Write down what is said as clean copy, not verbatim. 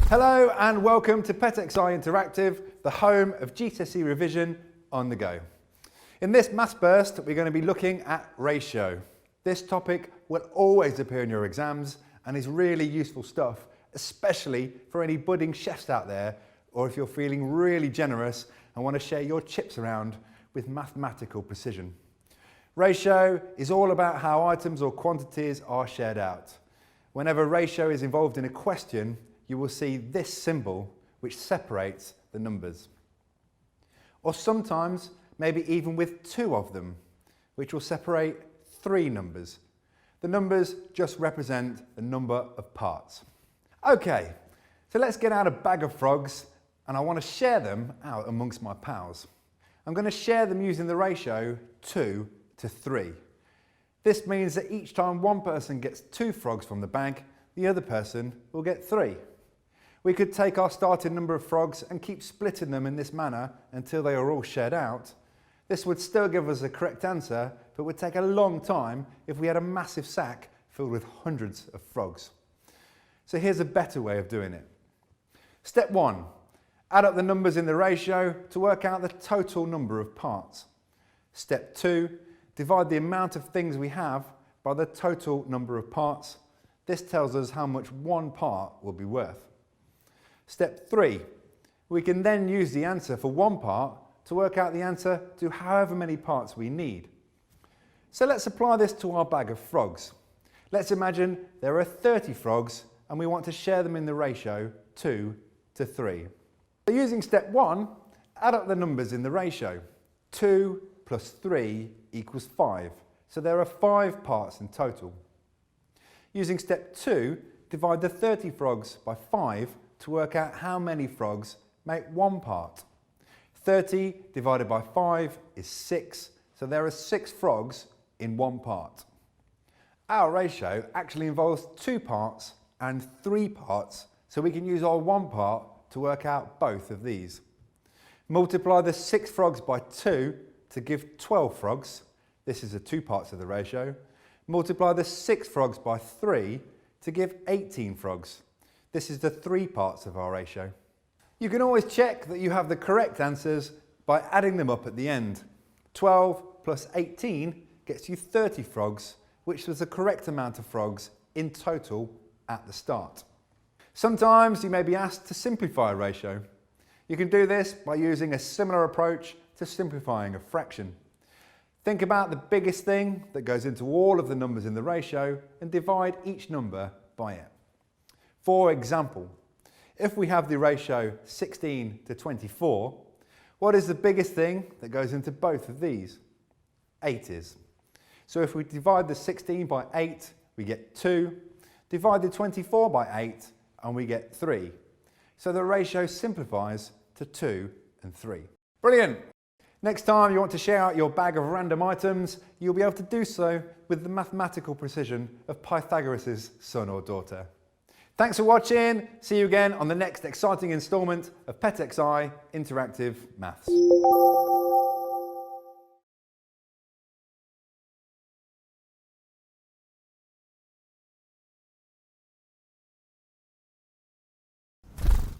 Hello and welcome to PetXI Interactive, the home of GCSE revision on the go. In this maths burst, we're going to be looking at ratio. This topic will always appear in your exams and is really useful stuff, especially for any budding chefs out there, or if you're feeling really generous and want to share your chips around with mathematical precision. Ratio is all about how items or quantities are shared out. Whenever ratio is involved in a question, you will see this symbol which separates the numbers. Or sometimes, maybe even with two of them, which will separate three numbers. The numbers just represent the number of parts. Okay, so let's get out a bag of frogs and I want to share them out amongst my pals. I'm going to share them using the ratio 2 to 3. This means that each time one person gets 2 frogs from the bag, the other person will get 3. We could take our starting number of frogs and keep splitting them in this manner until they are all shared out. This would still give us a correct answer, but would take a long time if we had a massive sack filled with hundreds of frogs. So here's a better way of doing it. Step 1. Add up the numbers in the ratio to work out the total number of parts. Step 2. Divide the amount of things we have by the total number of parts. This tells us how much one part will be worth. Step 3. We can then use the answer for one part to work out the answer to however many parts we need. So let's apply this to our bag of frogs. Let's imagine there are 30 frogs and we want to share them in the ratio 2 to 3. So using step 1, add up the numbers in the ratio. 2 plus 3 equals 5. So there are 5 parts in total. Using step 2, divide the 30 frogs by 5 to work out how many frogs make one part. 30 divided by 5 is 6, so there are 6 frogs in one part. Our ratio actually involves 2 parts and 3 parts, so we can use our one part to work out both of these. Multiply the 6 frogs by 2 to give 12 frogs. This is the 2 parts of the ratio. Multiply the 6 frogs by 3 to give 18 frogs. This is the 3 parts of our ratio. You can always check that you have the correct answers by adding them up at the end. 12 plus 18 gets you 30 frogs, which was the correct amount of frogs in total at the start. Sometimes you may be asked to simplify a ratio. You can do this by using a similar approach to simplifying a fraction. Think about the biggest thing that goes into all of the numbers in the ratio and divide each number by it. For example, if we have the ratio 16 to 24, what is the biggest thing that goes into both of these? 8 is. So if we divide the 16 by 8, we get 2. Divide the 24 by 8 and we get 3. So the ratio simplifies to 2 and 3. Brilliant! Next time you want to share out your bag of random items, you'll be able to do so with the mathematical precision of Pythagoras' son or daughter. Thanks for watching. See you again on the next exciting instalment of PetXI Interactive Maths.